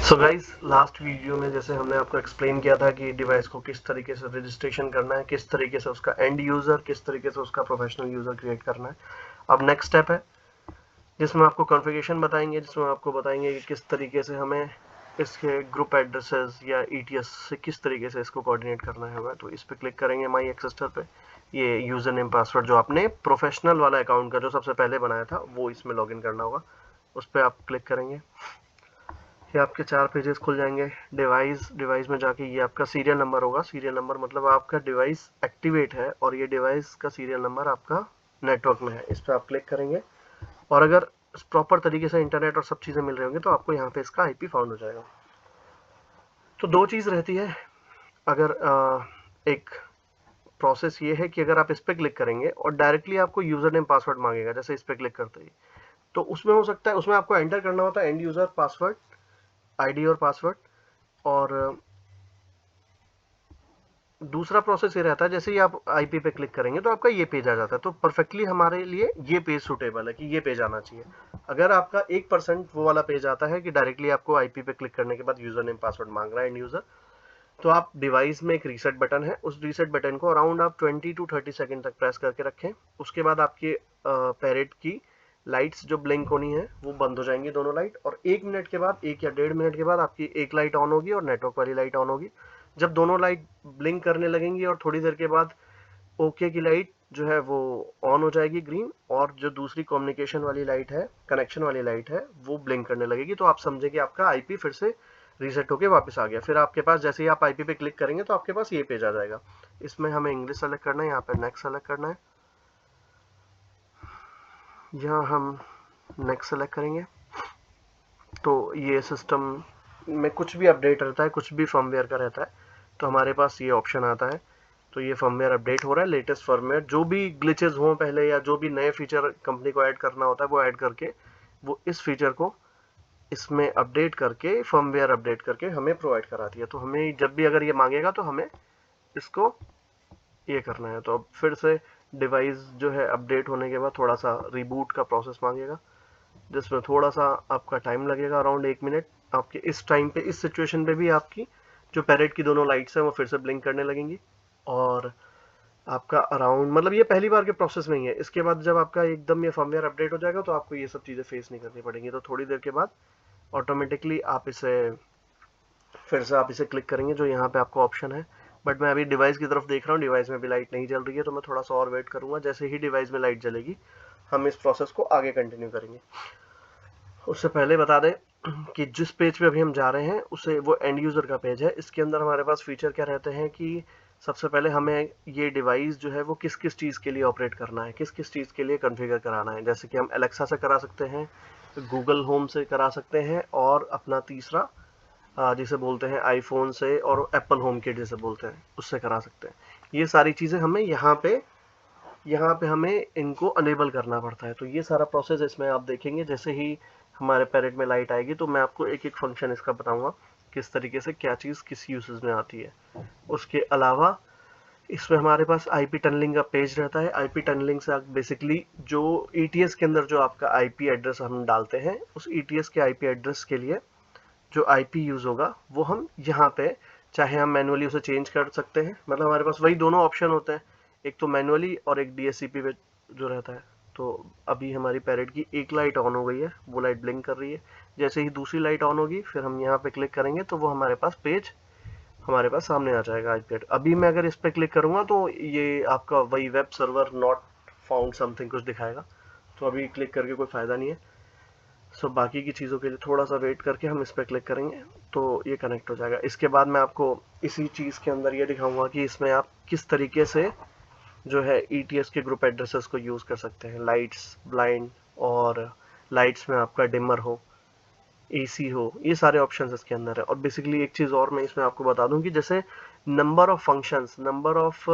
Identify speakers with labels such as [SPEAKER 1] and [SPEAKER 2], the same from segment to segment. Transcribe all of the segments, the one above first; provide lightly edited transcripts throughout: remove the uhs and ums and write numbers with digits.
[SPEAKER 1] So guys, last video में जैसे हमने आपको एक्सप्लेन किया था कि डिवाइस को किस तरीके से रजिस्ट्रेशन करना है, किस तरीके से उसका एंड यूज़र, किस तरीके से उसका प्रोफेशनल यूज़र क्रिएट करना है। अब नेक्स्ट स्टेप है जिसमें आपको कॉन्फ़िगरेशन बताएंगे, जिसमें आपको बताएंगे कि किस तरीके से हमें इसके ग्रुप एड्रेसेस या ETS से किस तरीके से इसको कोऑर्डिनेट करना है। तो इस पर क्लिक करेंगे माई एक्सेस्टर पे। ये यूज़र नेम पासवर्ड जो आपने प्रोफेशनल वाला अकाउंट का जो सबसे पहले बनाया था वो इसमें लॉगिन करना होगा, उस पर आप क्लिक करेंगे। ये आपके 4 पेजेस खुल जाएंगे। डिवाइस में जाके ये आपका सीरियल नंबर होगा। सीरियल नंबर मतलब आपका डिवाइस एक्टिवेट है और ये डिवाइस का सीरियल नंबर आपका नेटवर्क में है। इस पर आप क्लिक करेंगे और अगर प्रॉपर तरीके से इंटरनेट और सब चीज़ें मिल रही होंगी तो आपको यहाँ पे इसका IP फाउंड हो जाएगा। तो दो चीज़ रहती है। अगर एक प्रोसेस ये है कि अगर आप इस पर क्लिक करेंगे और डायरेक्टली आपको यूज़र नेम पासवर्ड मांगेगा, जैसे इस पर क्लिक करते ही, तो उसमें हो सकता है उसमें आपको एंटर करना होता है एंड यूज़र पासवर्ड, ID और पासवर्ड। और दूसरा प्रोसेस ये रहता है जैसे ही आप IP पे क्लिक करेंगे तो आपका ये पेज आ जाता है। तो परफेक्टली हमारे लिए ये पेज सुटेबल है कि ये पेज आना चाहिए। अगर आपका 1% वो वाला पेज आता है कि डायरेक्टली आपको IP पे क्लिक करने के बाद यूजर नेम पासवर्ड मांग रहा है एंड यूजर, तो आप डिवाइस में एक रीसेट बटन है, उस रीसेट बटन को अराउंड आप 20 to 30 सेकंड तक प्रेस करके रखें। उसके बाद आपके पैरेट की लाइट्स जो ब्लिंक होनी है वो बंद हो जाएंगी, दोनों लाइट। और 1 मिनट के बाद, 1 या 1.5 मिनट के बाद आपकी एक लाइट ऑन होगी और नेटवर्क वाली लाइट ऑन होगी। जब दोनों लाइट ब्लिंक करने लगेंगी और थोड़ी देर के बाद ओके की लाइट जो है वो ऑन हो जाएगी ग्रीन, और जो दूसरी कम्युनिकेशन वाली लाइट है, कनेक्शन वाली लाइट है, वो ब्लिंक करने लगेगी। तो आप समझे कि आपका IP फिर से रीसेट होके वापस आ गया। फिर आपके पास जैसे ही आप IP पे क्लिक करेंगे तो आपके पास ये पेज आ जाएगा। इसमें हमें इंग्लिश सेलेक्ट करना है, यहाँ पे नेक्स्ट सेलेक्ट करना है। यहाँ हम नेक्स्ट सेलेक्ट करेंगे तो ये सिस्टम में कुछ भी अपडेट रहता है, कुछ भी फर्मवेयर का रहता है, तो हमारे पास ये ऑप्शन आता है। तो ये फर्मवेयर अपडेट हो रहा है, लेटेस्ट फर्मवेयर। जो भी ग्लिचेस हों पहले या जो भी नए फीचर कंपनी को ऐड करना होता है वो ऐड करके वो इस फीचर को इसमें अपडेट करके, फर्मवेयर अपडेट करके हमें प्रोवाइड कराती है। तो हमें जब भी अगर ये मांगेगा तो हमें इसको ये करना है। तो अब फिर से डिवाइस जो है अपडेट होने के बाद थोड़ा सा रिबूट का प्रोसेस मांगेगा, जिसमें थोड़ा सा आपका टाइम लगेगा, अराउंड 1 मिनट। आपके इस टाइम पे, इस सिचुएशन पे भी आपकी जो पैरेट की दोनों लाइट्स हैं वो फिर से ब्लिंक करने लगेंगी। और आपका अराउंड, मतलब ये पहली बार के प्रोसेस में ही है। इसके बाद जब आपका एकदम ये फर्मवेयर अपडेट हो जाएगा तो आपको ये सब चीज़ें फेस नहीं करनी पड़ेंगी। तो थोड़ी देर के बाद ऑटोमेटिकली आप इसे फिर से आप इसे क्लिक करेंगे जो यहाँ पे आपको ऑप्शन है। बट मैं अभी डिवाइस की तरफ देख रहा हूँ, डिवाइस में भी लाइट नहीं जल रही है, तो मैं थोड़ा सा और वेट करूँगा। जैसे ही डिवाइस में लाइट जलेगी हम इस प्रोसेस को आगे कंटिन्यू करेंगे। उससे पहले बता दें कि जिस पेज पे अभी हम जा रहे हैं उसे वो एंड यूज़र का पेज है। इसके अंदर हमारे पास फीचर क्या रहते हैं कि सबसे पहले हमें ये डिवाइस जो है वो किस किस चीज़ के लिए ऑपरेट करना है, किस किस चीज़ के लिए कॉन्फ़िगर कराना है। जैसे कि हम एलेक्सा से करा सकते हैं, गूगल होम से करा सकते हैं, और अपना तीसरा जिसे बोलते हैं आईफोन से, और एप्पल होम किट जिसे बोलते हैं उससे करा सकते हैं। ये सारी चीज़ें हमें यहाँ पे हमें इनको अनेबल करना पड़ता है। तो ये सारा प्रोसेस इसमें आप देखेंगे। जैसे ही हमारे पैरेट में लाइट आएगी तो मैं आपको एक एक फंक्शन इसका बताऊंगा किस तरीके से क्या चीज़ किस यूसेज में आती है। उसके अलावा इसमें हमारे पास IP टनलिंग का पेज रहता है। IP टनलिंग से आप बेसिकली जो ETS के अंदर जो आपका IP एड्रेस हम डालते हैं, उस ETS के IP एड्रेस के लिए जो IP यूज़ होगा वो हम यहाँ पे, चाहे हम मैनुअली उसे चेंज कर सकते हैं। मतलब हमारे पास वही दोनों ऑप्शन होते हैं, एक तो मैनुअली और एक DHCP पे जो रहता है। तो अभी हमारी पैरेट की एक लाइट ऑन हो गई है, वो लाइट ब्लिंक कर रही है। जैसे ही दूसरी लाइट ऑन होगी फिर हम यहाँ पे क्लिक करेंगे तो वो हमारे पास पेज हमारे पास सामने आ जाएगा IP। अभी मैं अगर इस पर क्लिक करूँगा तो ये आपका वही web server not found something कुछ दिखाएगा, तो अभी क्लिक करके कोई फ़ायदा नहीं है। सो बाकी की चीज़ों के लिए थोड़ा सा वेट करके हम इस पर क्लिक करेंगे तो ये कनेक्ट हो जाएगा। इसके बाद मैं आपको इसी चीज़ के अंदर ये दिखाऊंगा कि इसमें आप किस तरीके से जो है ETS के ग्रुप एड्रेसेस को यूज़ कर सकते हैं। लाइट्स, ब्लाइंड, और लाइट्स में आपका डिमर हो, AC हो, ये सारे ऑप्शंस इसके अंदर है। और बेसिकली एक चीज़ और मैं इसमें आपको बता दूं कि जैसे number of functions, number of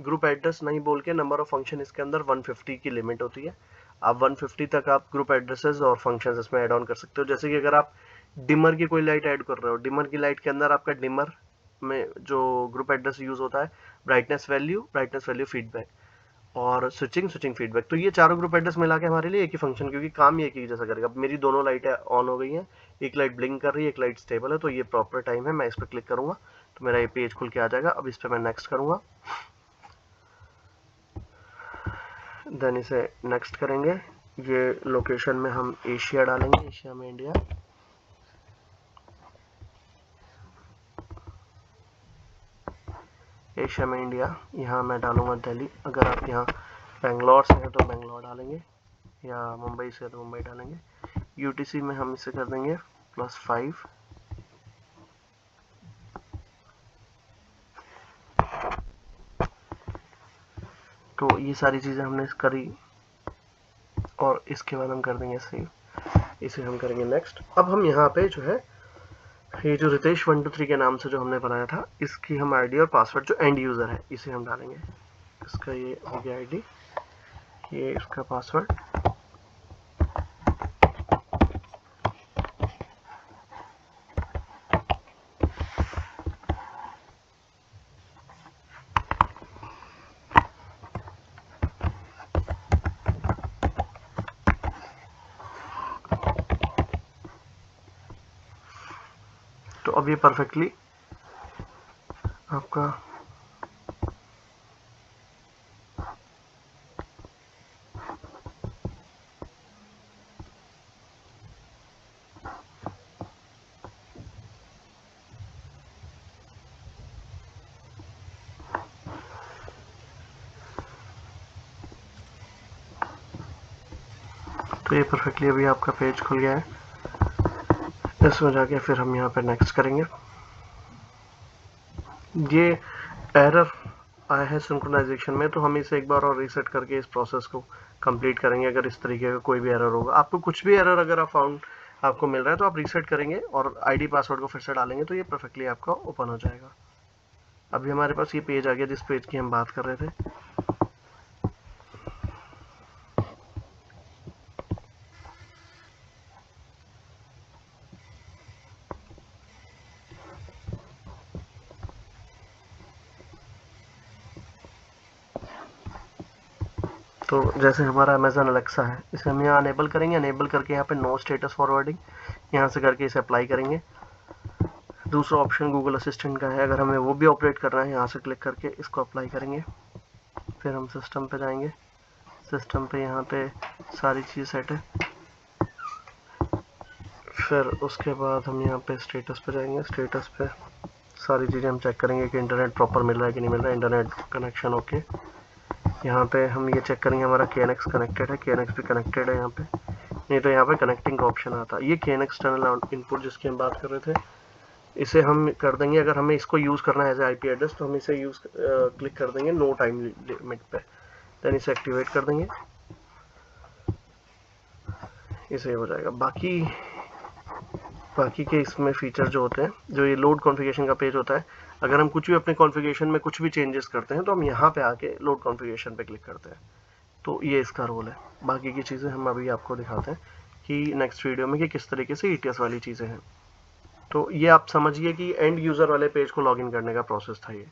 [SPEAKER 1] group address नहीं बोल के नंबर ऑफ फंक्शन इसके अंदर 150 की लिमिट होती है। आप 150 तक आप ग्रुप एड्रेसेस और फंक्शंस इसमें ऐड ऑन कर सकते हो। जैसे कि अगर आप डिमर की कोई लाइट ऐड कर रहे हो, डिमर की लाइट के अंदर आपका डिमर में जो ग्रुप एड्रेस यूज़ होता है brightness value, brightness value feedback. और स्विचिंग फीडबैक। तो ये चारों ग्रुप एड्रेस मिला के हमारे लिए एक ही फंक्शन, क्योंकि काम ये एक ही जैसा करेगा। अब मेरी दोनों लाइटें ऑन हो गई हैं, एक लाइट ब्लिंक कर रही है, एक लाइट स्टेबल है, तो ये प्रॉपर टाइम है। मैं इस पर क्लिक करूंगा तो मेरा ये पेज खुल के आ जाएगा। अब इस पर मैं नेक्स्ट करूंगा, देन इसे नेक्स्ट करेंगे। ये लोकेशन में हम एशिया डालेंगे, एशिया में इंडिया। एशिया में इंडिया, यहाँ मैं डालूंगा दिल्ली। अगर आप यहाँ बेंगलोर से हैं तो बेंगलोर डालेंगे, या मुंबई से है तो मुंबई डालेंगे। यूटीसी में हम इसे कर देंगे +5। तो ये सारी चीज़ें हमने करी और इसके बाद हम कर देंगे सेव। इसे हम करेंगे नेक्स्ट। अब हम यहाँ पे जो है ये जो रितेश 123 के नाम से जो हमने बनाया था, इसकी हम आईडी और पासवर्ड जो एंड यूज़र है इसे हम डालेंगे। इसका ये हो गया आईडी, ये इसका पासवर्ड। तो अब ये परफेक्टली आपका तो ये परफेक्टली अभी आपका पेज खुल गया है। इसमें जाके फिर हम यहाँ पे नेक्स्ट करेंगे। ये एरर आया है सिंक्रोनाइजेशन में, तो हम इसे एक बार और रीसेट करके इस प्रोसेस को कंप्लीट करेंगे। अगर इस तरीके का कोई भी एरर होगा, आपको कुछ भी एरर अगर आप फाउंड आपको मिल रहा है तो आप रीसेट करेंगे और आईडी पासवर्ड को फिर से डालेंगे, तो ये परफेक्टली आपका ओपन हो जाएगा। अभी हमारे पास ये पेज आ गया जिस पेज की हम बात कर रहे थे। तो जैसे हमारा अमेजन अलेक्सा है, इसे हम यहाँ अनेबल करेंगे। अनेबल करके यहाँ पे नो स्टेटस फॉरवर्डिंग यहाँ से करके इसे अप्लाई करेंगे। दूसरा ऑप्शन गूगल असिस्टेंट का है, अगर हमें वो भी ऑपरेट करना है यहाँ से क्लिक करके इसको अप्लाई करेंगे। फिर हम सिस्टम पे जाएंगे, सिस्टम पे यहाँ पे सारी चीज़ सेट है। फिर उसके बाद हम यहाँ पे स्टेटस पे जाएंगे। स्टेटस पे सारी चीज़ें हम चेक करेंगे कि इंटरनेट प्रॉपर मिल रहा है कि नहीं मिल रहा है। Internet connection okay. यहाँ पे हम ये चेक करेंगे हमारा KNX कनेक्टेड है, KNX भी कनेक्टेड है यहाँ पे, नहीं तो यहाँ पे कनेक्टिंग का ऑप्शन आता है। ये KNX टनल इनपुट जिसकी हम बात कर रहे थे, इसे हम कर देंगे। अगर हमें इसको यूज़ करना है एज IP एड्रेस तो हम इसे यूज़ क्लिक कर देंगे नो टाइम लिमिट पे, देन इसे एक्टिवेट कर देंगे। इसे हो जाएगा। बाकी के इसमें फीचर जो होते हैं, जो ये लोड कॉन्फ़िगरेशन का पेज होता है, अगर हम कुछ भी अपने कॉन्फ़िगरेशन में कुछ भी चेंजेस करते हैं तो हम यहाँ पे आके लोड कॉन्फ़िगरेशन पे क्लिक करते हैं। तो ये इसका रोल है। बाकी की चीज़ें हम अभी आपको दिखाते हैं कि नेक्स्ट वीडियो में कि किस तरीके से ETS वाली चीज़ें हैं। तो ये आप समझिए कि एंड यूज़र वाले पेज को लॉगिन करने का प्रोसेस था ये।